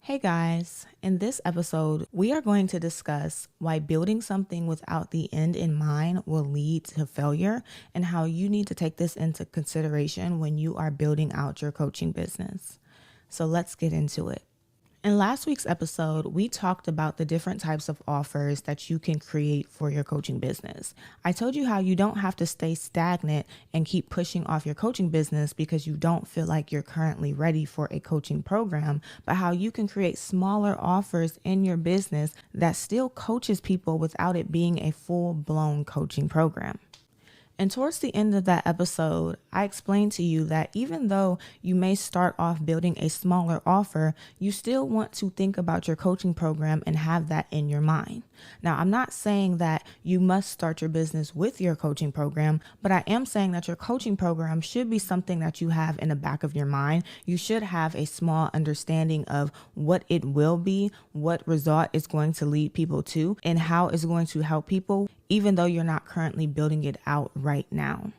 Hey guys, in this episode, we are going to discuss why building something without the end in mind will lead to failure and how you need to take this into consideration when you are building out your coaching business. So let's get into it. In last week's episode, we talked about the different types of offers that you can create for your coaching business. I told you how you don't have to stay stagnant and keep pushing off your coaching business because you don't feel like you're currently ready for a coaching program, but how you can create smaller offers in your business that still coaches people without it being a full-blown coaching program. And towards the end of that episode, I explained to you that even though you may start off building a smaller offer, you still want to think about your coaching program and have that in your mind. Now, I'm not saying that you must start your business with your coaching program, but I am saying that your coaching program should be something that you have in the back of your mind. You should have a small understanding of what it will be, what result it's going to lead people to, and how it's going to help people, even though you're not currently building it out right now.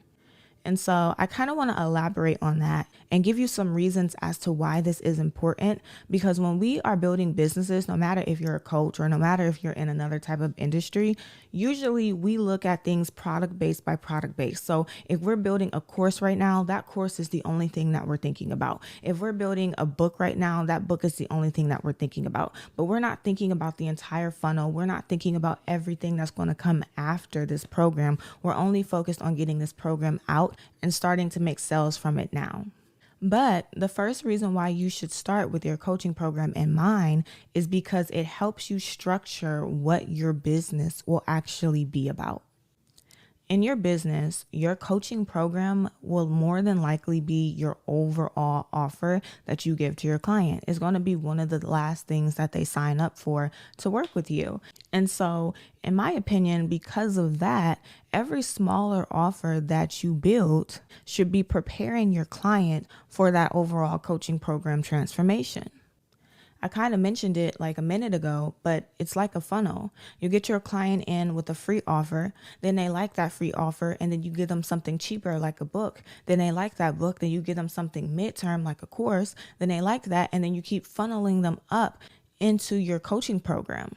And so I kind of want to elaborate on that and give you some reasons as to why this is important. Because when we are building businesses, no matter if you're a coach or no matter if you're in another type of industry, usually we look at things product based by product based. So if we're building a course right now, that course is the only thing that we're thinking about. If we're building a book right now, that book is the only thing that we're thinking about. But we're not thinking about the entire funnel. We're not thinking about everything that's going to come after this program. We're only focused on getting this program out and starting to make sales from it now. But the first reason why you should start with your coaching program in mind is because it helps you structure what your business will actually be about. In your business, your coaching program will more than likely be your overall offer that you give to your client. It's going to be one of the last things that they sign up for to work with you. And so, in my opinion, because of that, every smaller offer that you build should be preparing your client for that overall coaching program transformation. I kind of mentioned it like a minute ago, but it's like a funnel. You get your client in with a free offer, then they like that free offer, and then you give them something cheaper like a book. Then they like that book, then you give them something midterm like a course, then they like that, and then you keep funneling them up into your coaching program.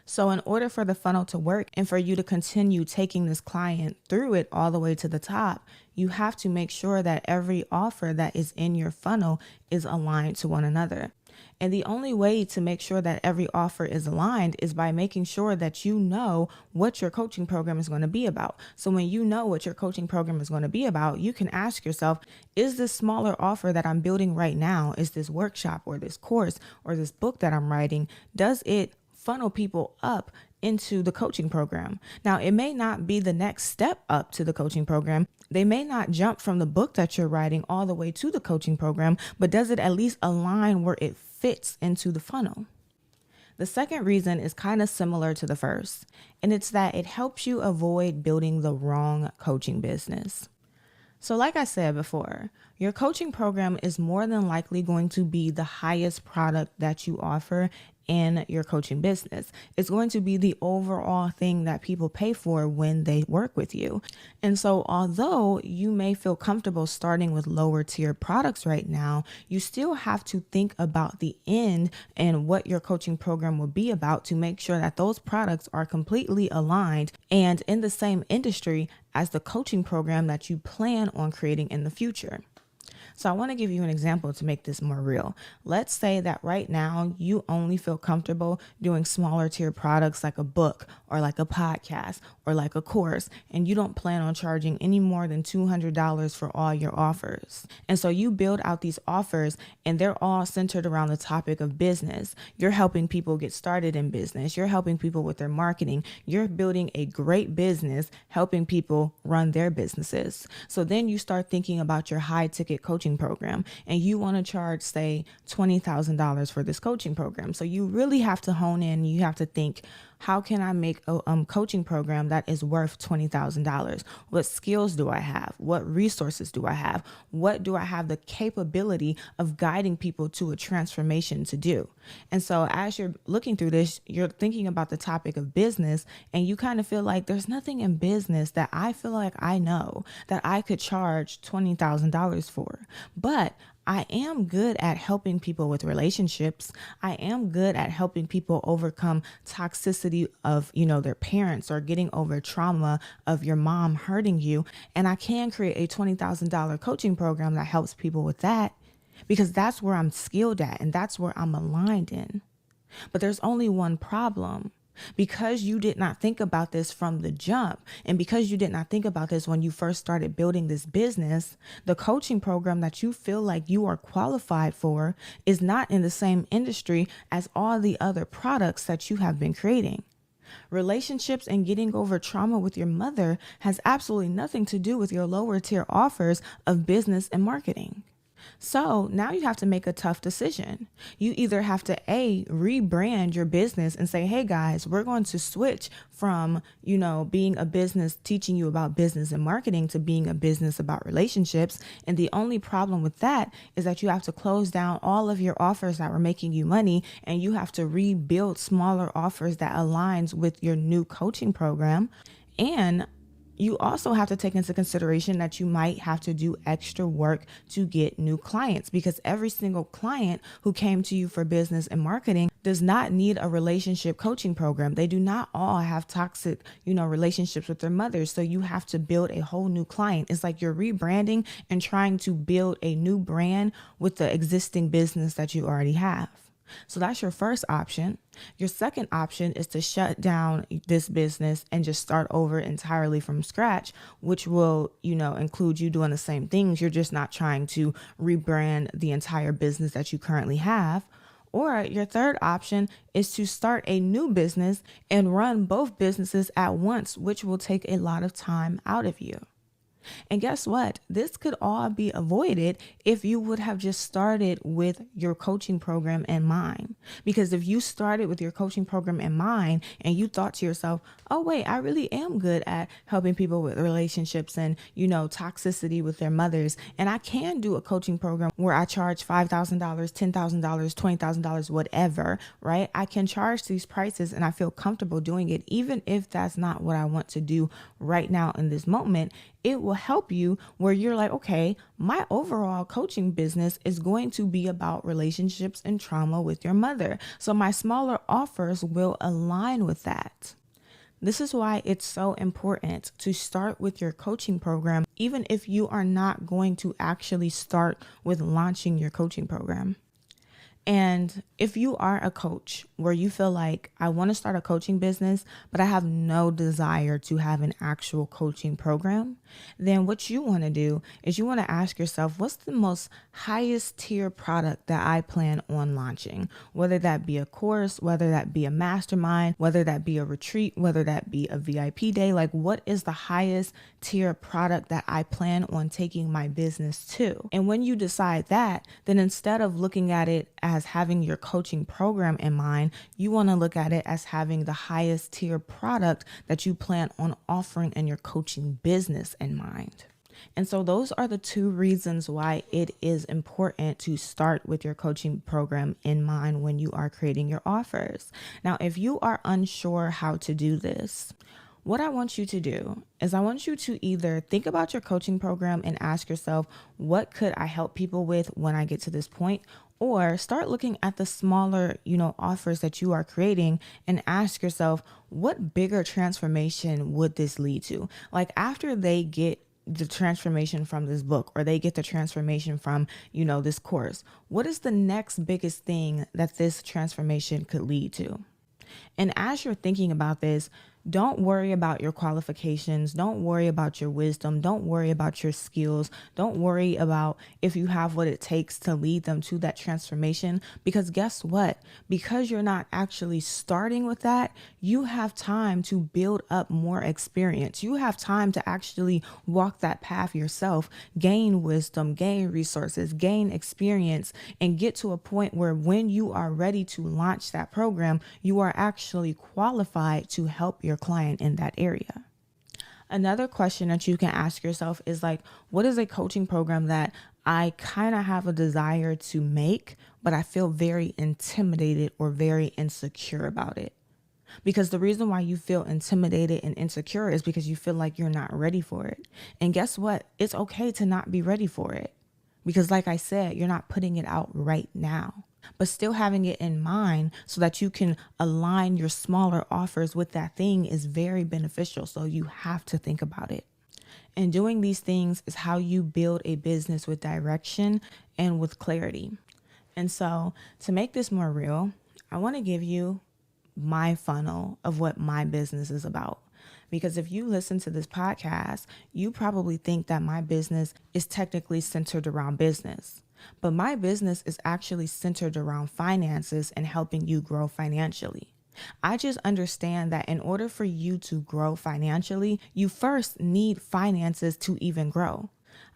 So in order for the funnel to work and for you to continue taking this client through it all the way to the top, you have to make sure that every offer that is in your funnel is aligned to one another. And the only way to make sure that every offer is aligned is by making sure that you know what your coaching program is going to be about. So when you know what your coaching program is going to be about, you can ask yourself, is this smaller offer that I'm building right now, is this workshop or this course or this book that I'm writing, does it funnel people up into the coaching program? Now, it may not be the next step up to the coaching program. They may not jump from the book that you're writing all the way to the coaching program, but does it at least align where it fits into the funnel? The second reason is kind of similar to the first, and it's that it helps you avoid building the wrong coaching business. So like I said before, your coaching program is more than likely going to be the highest product that you offer in your coaching business. It's going to be the overall thing that people pay for when they work with you. And so although you may feel comfortable starting with lower tier products right now, you still have to think about the end and what your coaching program will be about to make sure that those products are completely aligned and in the same industry as the coaching program that you plan on creating in the future. So I want to give you an example to make this more real. Let's say that right now you only feel comfortable doing smaller tier products like a book or like a podcast or like a course, and you don't plan on charging any more than $200 for all your offers. And so you build out these offers and they're all centered around the topic of business. You're helping people get started in business. You're helping people with their marketing. You're building a great business, helping people run their businesses. So then you start thinking about your high ticket coaching program and you want to charge, say, $20,000 for this coaching program. So you really have to hone in. You have to think, how can I make a coaching program that is worth $20,000? What skills do I have? What resources do I have? What do I have the capability of guiding people to a transformation to do? And so as you're looking through this, you're thinking about the topic of business, and you kind of feel like there's nothing in business that I feel like I know that I could charge $20,000 for. But I am good at helping people with relationships. I am good at helping people overcome toxicity of, their parents, or getting over trauma of your mom hurting you. And I can create a $20,000 coaching program that helps people with that, because that's where I'm skilled at and that's where I'm aligned in. But there's only one problem. Because you did not think about this from the jump, and because you did not think about this when you first started building this business, the coaching program that you feel like you are qualified for is not in the same industry as all the other products that you have been creating. Relationships and getting over trauma with your mother has absolutely nothing to do with your lower tier offers of business and marketing. So now you have to make a tough decision. You either have to rebrand your business and say, hey guys, we're going to switch from, being a business teaching you about business and marketing to being a business about relationships. And the only problem with that is that you have to close down all of your offers that were making you money, and you have to rebuild smaller offers that aligns with your new coaching program. And you also have to take into consideration that you might have to do extra work to get new clients, because every single client who came to you for business and marketing does not need a relationship coaching program. They do not all have toxic, relationships with their mothers. So you have to build a whole new client. It's like you're rebranding and trying to build a new brand with the existing business that you already have. So that's your first option. Your second option is to shut down this business and just start over entirely from scratch, which will, include you doing the same things. You're just not trying to rebrand the entire business that you currently have. Or your third option is to start a new business and run both businesses at once, which will take a lot of time out of you. And guess what? This could all be avoided if you would have just started with your coaching program in mind. Because if you started with your coaching program in mind and you thought to yourself, oh, wait, I really am good at helping people with relationships and, toxicity with their mothers. And I can do a coaching program where I charge $5,000, $10,000, $20,000, whatever, right? I can charge these prices and I feel comfortable doing it, even if that's not what I want to do right now in this moment. It will help you where you're like, okay, my overall coaching business is going to be about relationships and trauma with your mother. So my smaller offers will align with that. This is why it's so important to start with your coaching program, even if you are not going to actually start with launching your coaching program. And if you are a coach where you feel like, I want to start a coaching business, but I have no desire to have an actual coaching program, then what you want to do is you want to ask yourself, what's the most highest tier product that I plan on launching? Whether that be a course, whether that be a mastermind, whether that be a retreat, whether that be a VIP day, like what is the highest tier product that I plan on taking my business to? And when you decide that, then instead of looking at it as having your coaching program in mind, you want to look at it as having the highest tier product that you plan on offering in your coaching business in mind. And so those are the two reasons why it is important to start with your coaching program in mind when you are creating your offers. Now, if you are unsure how to do this, what I want you to do is I want you to either think about your coaching program and ask yourself, what could I help people with when I get to this point? Or start looking at the smaller, offers that you are creating and ask yourself, what bigger transformation would this lead to? Like after they get the transformation from this book, or they get the transformation from, this course, what is the next biggest thing that this transformation could lead to? And as you're thinking about this, don't worry about your qualifications. Don't worry about your wisdom. Don't worry about your skills. Don't worry about if you have what it takes to lead them to that transformation. Because guess what? Because you're not actually starting with that, you have time to build up more experience. You have time to actually walk that path yourself, gain wisdom, gain resources, gain experience, and get to a point where when you are ready to launch that program, you are actually qualified to help your client in that area. Another question that you can ask yourself is like, what is a coaching program that I kind of have a desire to make, but I feel very intimidated or very insecure about it? Because the reason why you feel intimidated and insecure is because you feel like you're not ready for it. And guess what? It's okay to not be ready for it. Because like I said, you're not putting it out right now, but still having it in mind so that you can align your smaller offers with that thing is very beneficial. So you have to think about it. And doing these things is how you build a business with direction and with clarity. And so to make this more real, I want to give you my funnel of what my business is about. Because if you listen to this podcast, you probably think that my business is technically centered around business. But my business is actually centered around finances and helping you grow financially. I just understand that in order for you to grow financially, you first need finances to even grow.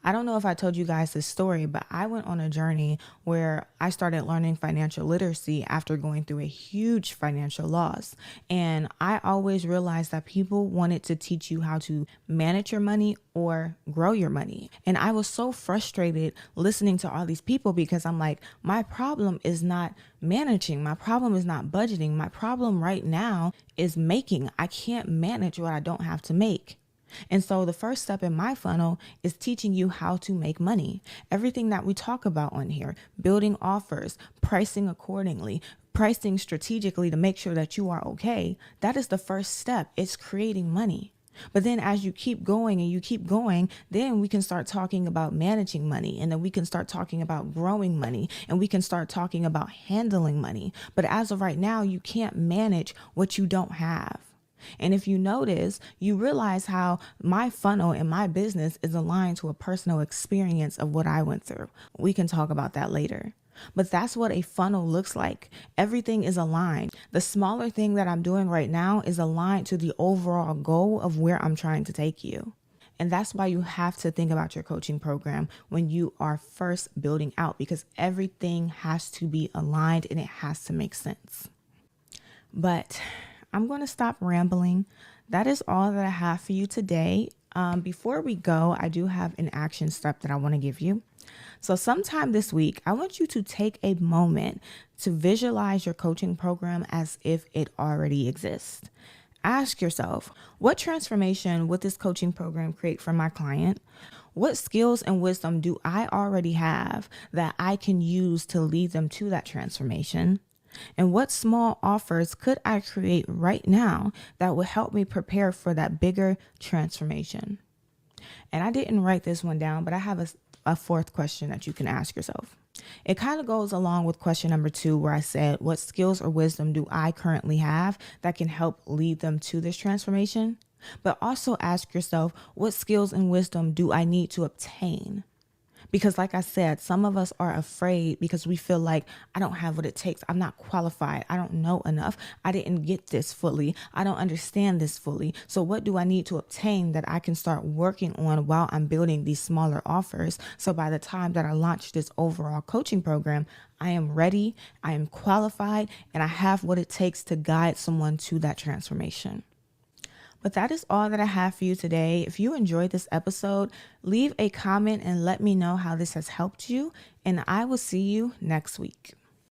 I don't know if I told you guys this story, but I went on a journey where I started learning financial literacy after going through a huge financial loss. And I always realized that people wanted to teach you how to manage your money or grow your money. And I was so frustrated listening to all these people because I'm like, my problem is not managing. My problem is not budgeting. My problem right now is making. I can't manage what I don't have to make. And so the first step in my funnel is teaching you how to make money. Everything that we talk about on here, building offers, pricing accordingly, pricing strategically to make sure that you are okay. That is the first step. It's creating money. But then as you keep going and you keep going, then we can start talking about managing money, and then we can start talking about growing money, and we can start talking about handling money. But as of right now, you can't manage what you don't have. And if you notice, you realize how my funnel and my business is aligned to a personal experience of what I went through. We can talk about that later. But that's what a funnel looks like. Everything is aligned. The smaller thing that I'm doing right now is aligned to the overall goal of where I'm trying to take you. And that's why you have to think about your coaching program when you are first building out, because everything has to be aligned and it has to make sense. But I'm going to stop rambling. That is all that I have for you today. Before we go, I do have an action step that I want to give you. So sometime this week, I want you to take a moment to visualize your coaching program as if it already exists. Ask yourself, what transformation would this coaching program create for my client? What skills and wisdom do I already have that I can use to lead them to that transformation? And what small offers could I create right now that would help me prepare for that bigger transformation? And I didn't write this one down, but I have a fourth question that you can ask yourself. It kind of goes along with question number 2, where I said, what skills or wisdom do I currently have that can help lead them to this transformation? But also ask yourself, what skills and wisdom do I need to obtain? Because like I said, some of us are afraid because we feel like I don't have what it takes. I'm not qualified. I don't know enough. I didn't get this fully. I don't understand this fully. So what do I need to obtain that I can start working on while I'm building these smaller offers? So by the time that I launch this overall coaching program, I am ready, I am qualified, and I have what it takes to guide someone to that transformation. But that is all that I have for you today. If you enjoyed this episode, leave a comment and let me know how this has helped you, and I will see you next week.